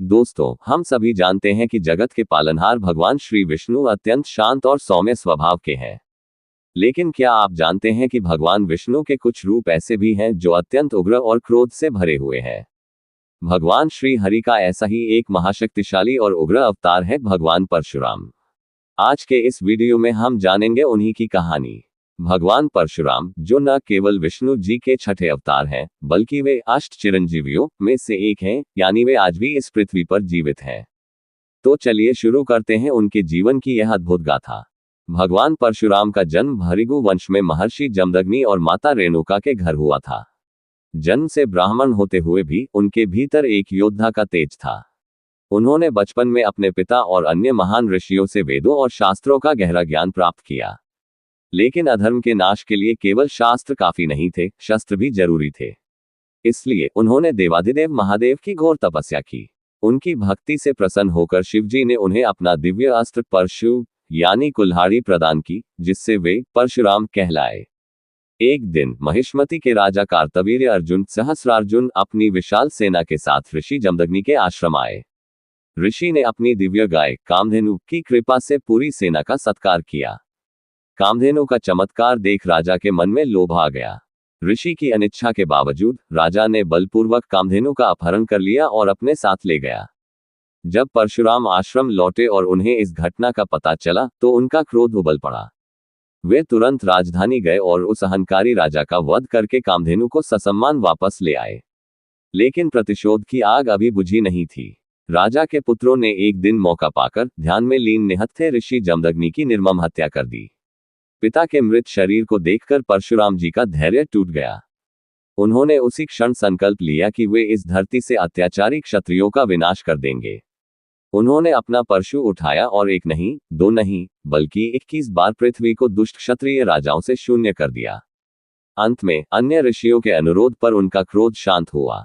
दोस्तों, हम सभी जानते हैं कि जगत के पालनहार भगवान श्री विष्णु अत्यंत शांत और सौम्य स्वभाव के हैं। लेकिन क्या आप जानते हैं कि भगवान विष्णु के कुछ रूप ऐसे भी हैं जो अत्यंत उग्र और क्रोध से भरे हुए हैं। भगवान श्री हरि का ऐसा ही एक महाशक्तिशाली और उग्र अवतार है भगवान परशुराम। आज के इस वीडियो में हम जानेंगे उन्हीं की कहानी। भगवान परशुराम, जो न केवल विष्णु जी के छठे अवतार हैं, बल्कि वे अष्ट चिरंजीवियों में से एक हैं, यानी वे आज भी इस पृथ्वी पर जीवित हैं। तो चलिए शुरू करते हैं उनके जीवन की यह अद्भुत गाथा। भगवान परशुराम का जन्म भृगु वंश में महर्षि जमदग्नि और माता रेणुका के घर हुआ था। जन्म से ब्राह्मण होते हुए भी उनके भीतर एक योद्धा का तेज था। उन्होंने बचपन में अपने पिता और अन्य महान ऋषियों से वेदों और शास्त्रों का गहरा ज्ञान प्राप्त किया। लेकिन अधर्म के नाश के लिए केवल शास्त्र काफी नहीं थे, शस्त्र भी जरूरी थे। इसलिए उन्होंने देवाधिदेव महादेव की घोर तपस्या की। उनकी भक्ति से प्रसन्न होकर शिवजी ने उन्हें अपना दिव्य अस्त्र परशु यानी कुल्हाड़ी प्रदान की, जिससे वे परशुराम कहलाए। एक दिन महिष्मति के राजा कार्तवीर्य अर्जुन सहस्रार्जुन अपनी विशाल सेना के साथ ऋषि जमदग्नि के आश्रम आए। ऋषि ने अपनी दिव्य गाय कामधेनु की कृपा से पूरी सेना का सत्कार किया। कामधेनु का चमत्कार देख राजा के मन में लोभ आ गया। ऋषि की अनिच्छा के बावजूद राजा ने बलपूर्वक कामधेनु का अपहरण कर लिया और अपने साथ ले गया। जब परशुराम आश्रम लौटे और उन्हें इस घटना का पता चला तो उनका क्रोध उबल पड़ा। वे तुरंत राजधानी गए और उस अहंकारी राजा का वध करके कामधेनु को ससम्मान वापस ले आए। लेकिन प्रतिशोध की आग अभी बुझी नहीं थी। राजा के पुत्रों ने एक दिन मौका पाकर ध्यान में लीन निहत्थे ऋषि जमदग्नि की निर्मम हत्या कर दी। पिता के मृत शरीर को देखकर परशुराम जी का धैर्य टूट गया। उन्होंने उसी क्षण संकल्प लिया कि वे इस धरती से अत्याचारी क्षत्रियों का विनाश कर देंगे। उन्होंने अपना परशु उठाया और एक नहीं, दो नहीं, बल्कि 21 बार पृथ्वी को दुष्ट क्षत्रिय राजाओं से शून्य कर दिया। अंत में अन्य ऋषियों के अनुरोध पर उनका क्रोध शांत हुआ।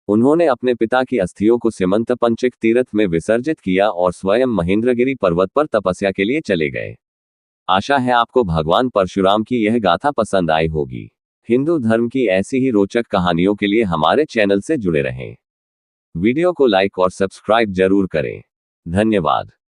उन्होंने अपने पिता की अस्थियों को सीमंत पंचक तीर्थ में विसर्जित किया और स्वयं महेंद्रगिरी पर्वत पर तपस्या के लिए चले गए। आशा है आपको भगवान परशुराम की यह गाथा पसंद आई होगी। हिंदू धर्म की ऐसी ही रोचक कहानियों के लिए हमारे चैनल से जुड़े रहें। वीडियो को लाइक और सब्सक्राइब जरूर करें। धन्यवाद।